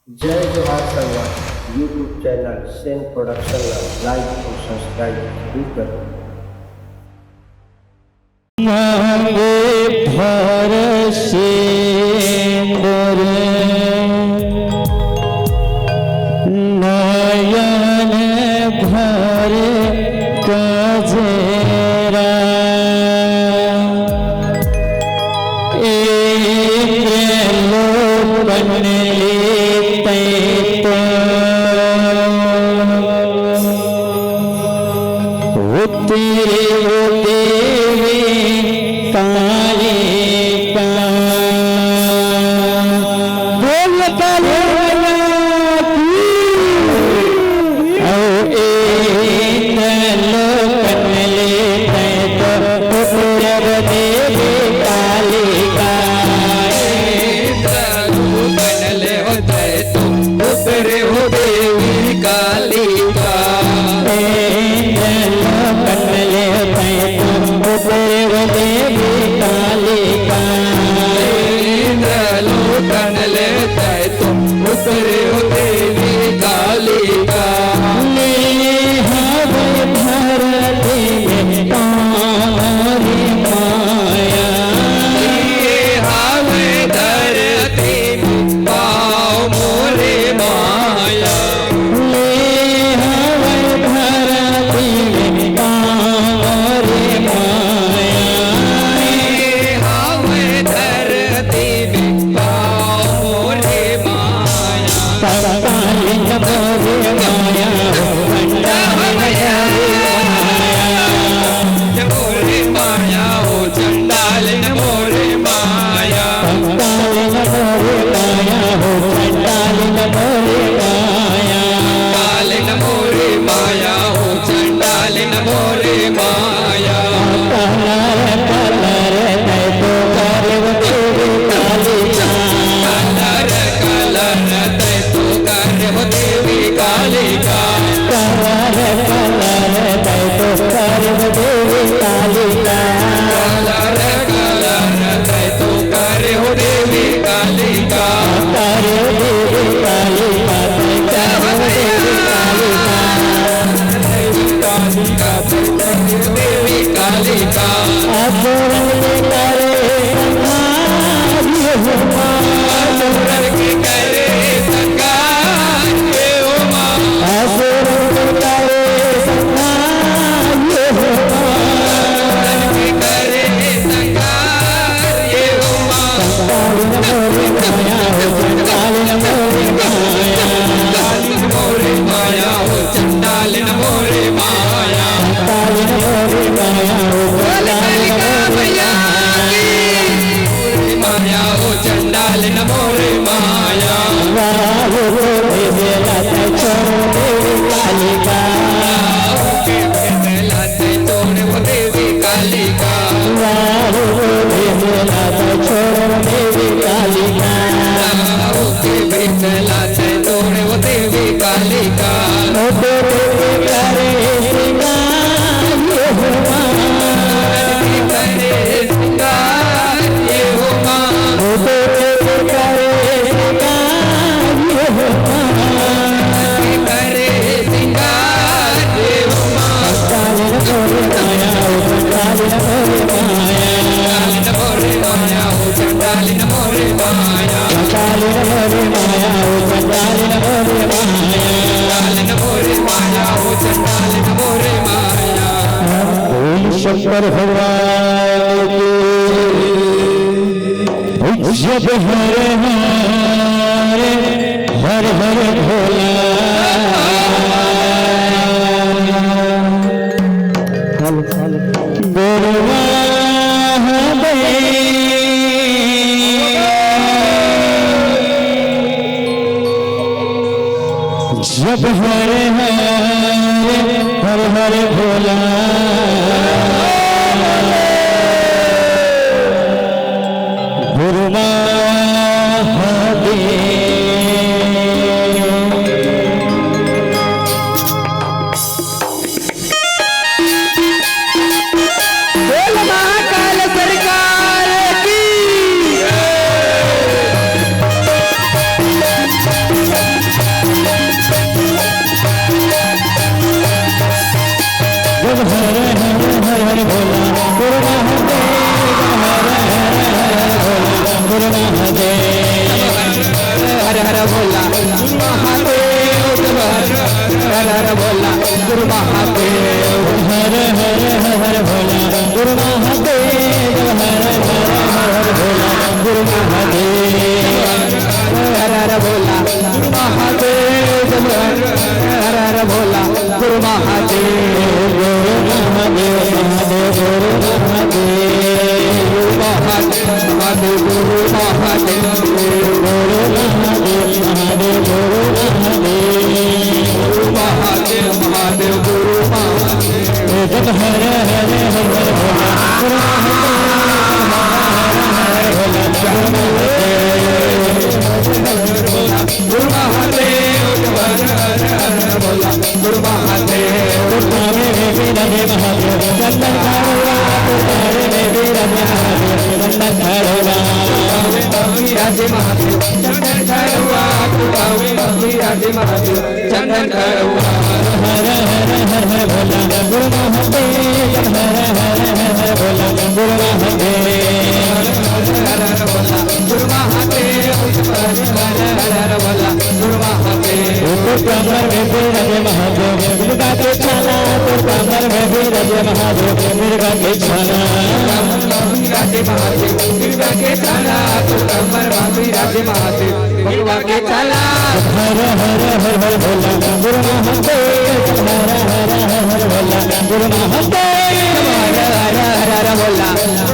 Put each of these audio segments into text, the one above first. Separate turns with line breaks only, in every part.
जय जोहार Sangwan YouTube channel Sen production like और सब्सक्राइब जरूर करें।
मांगे भर से नयन भर कजरा एक लोकन लेते तो तेरे शंकर भगवान जब हर हर भोला गोरवा जब हर हर भोला
सरकार की
जब हर हर हर भोला गुरु महादेव हर हर हर हर भोला गुरु महादेव जब हर हर भोला गुरु महादेव हर हर भोला गुरु महादेव जब हर हर भोला गुरु महादेव हर हर भोला गुरु महादेव जब हर हर भोला गुरु महादेव गुरु महादेव महादेव गुरु महादेव महादेव गुरु महादेव गुरु महादेव महादेव गुरु महादेव महादेव गुरु महादेव जब हर हर हर भोला गुरु गुरु महादेव गुरु महादेव गुरु महादेव चंदन खाड़ोला तुम्हारे में भी महादेव चंदन खाड़ोला राधे महादेव चंदन खाड़ोला तुम्हारे राधे महादेव चंदन खाड़ोला हर हर हर हर भोला गुरु महादेव हर हर हर भोला गुरु महादेव हर हर भोला गुरु महादेव हर हर भोला गुरु महादेव कमर में भी राधे महादेव मिर्गा के छाला तो कमर में भी राधे महादेव मिर्गा के छाला राधे महादेव मिर्गा के छाला तो कमर में भी राधे महादेव मिर्गा के छाला हर हर हर हर भोला गुरु महादेव हर हर हर भोला गुरु महादेव हर हर हर भोला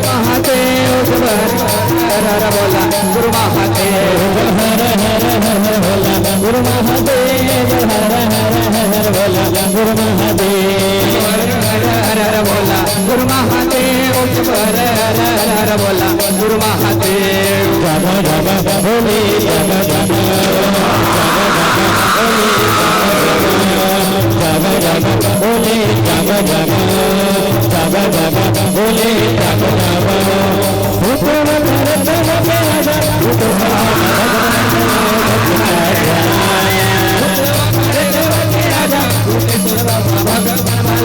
महादेव हर हर भोला गुरु महादेव हर हर हर भोला गुरु महादेव हर हर हर भोला गुरु महादेव हर हर भोला गुरु महादेव हर हर हर भोला गुरु महादेव जब जब भोले जब जब जब जब भोले जब जब जब जब भोले जब जब भूतों में राजा भूतों में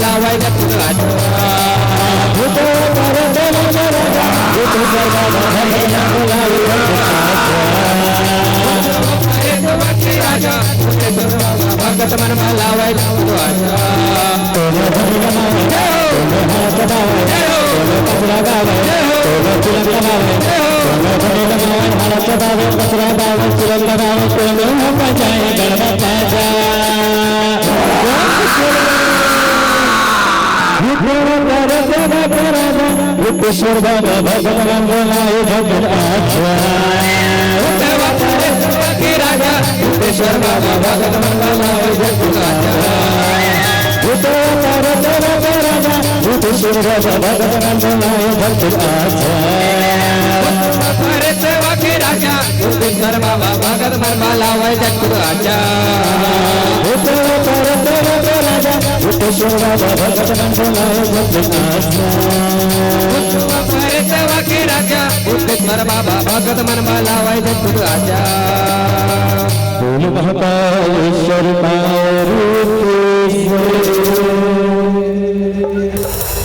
लावाई जब राजा भूतो पर देव राजा भूतो पर राजा भगत मन लावाई जब राजा तोले धर्म तोले हाथ दावे तोले कचरा दावे तोले चिलम दावे तोले धर्म दावे हाथ दावे कचरा दावे चिलम दावे तोले बजाए गणपत जा विश्वर बाबा भगवान बोलाए भगत आचा राजा विश्वर बाबा भगवान बोलाए भगत आचा राजा विश्वर बाबा भगवान बोलाए भगत आचा सेवा के राजा विश्वर बाबा भगत मरमाला वै जगत आचा राजा विश्वर बाबा भगत बोलाए भगत आचा सेवा के राजा विश्वर बाबा भगत मरमाला वै जगत आचा बोल महाकालेश्वर